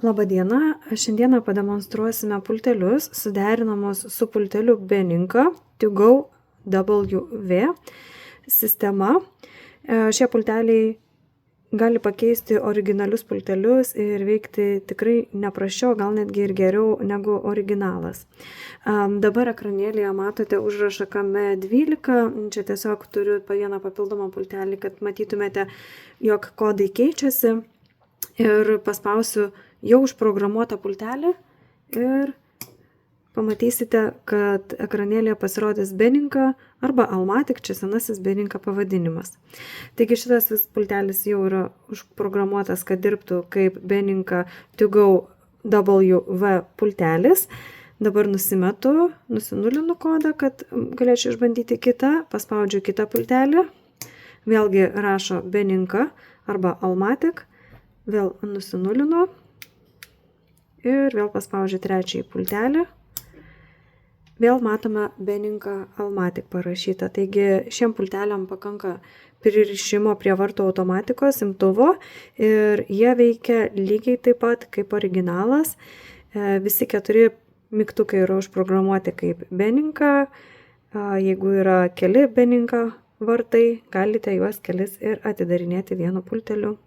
Labadiena, šiandieną pademonstruosime pultelius suderinamus su pulteliu Beninka ToGo WV sistema. Šie pulteliai gali pakeisti originalius pultelius ir veikti tikrai neprasčiau, gal netgi ir geriau negu originalas. Dabar ekranėlėje matote užrašą KM12, čia tiesiog turiu vieną papildomą pultelį, kad matytumėte, jog kodai keičiasi, ir paspausiu jau užprogramuotą pultelį ir pamatysite, kad ekranėlėje pasirodys Beninka arba Almatic, čia senasis Beninka pavadinimas. Taigi šitas pultelis jau yra užprogramuotas, kad dirbtų kaip Beninka ToGo WV pultelis. Dabar nusinulinu kodą, kad galėčiau išbandyti kitą, paspaudžiu kitą pultelį, vėlgi rašo Beninka arba Almatic, vėl nusinulinu ir vėl paspaudžiu trečiąjį pultelį. Vėl matome Beninka Almatic parašyta. Taigi šiem pulteliam pakanka pririšimo prie vartų automatikos imtuvo ir jie veikia lygiai taip pat kaip originalas. Visi 4 mygtukai yra užprogramuoti kaip Beninka. Jeigu yra keli Beninka vartai, galite juos kelis ir atidarinėti vienu pulteliu.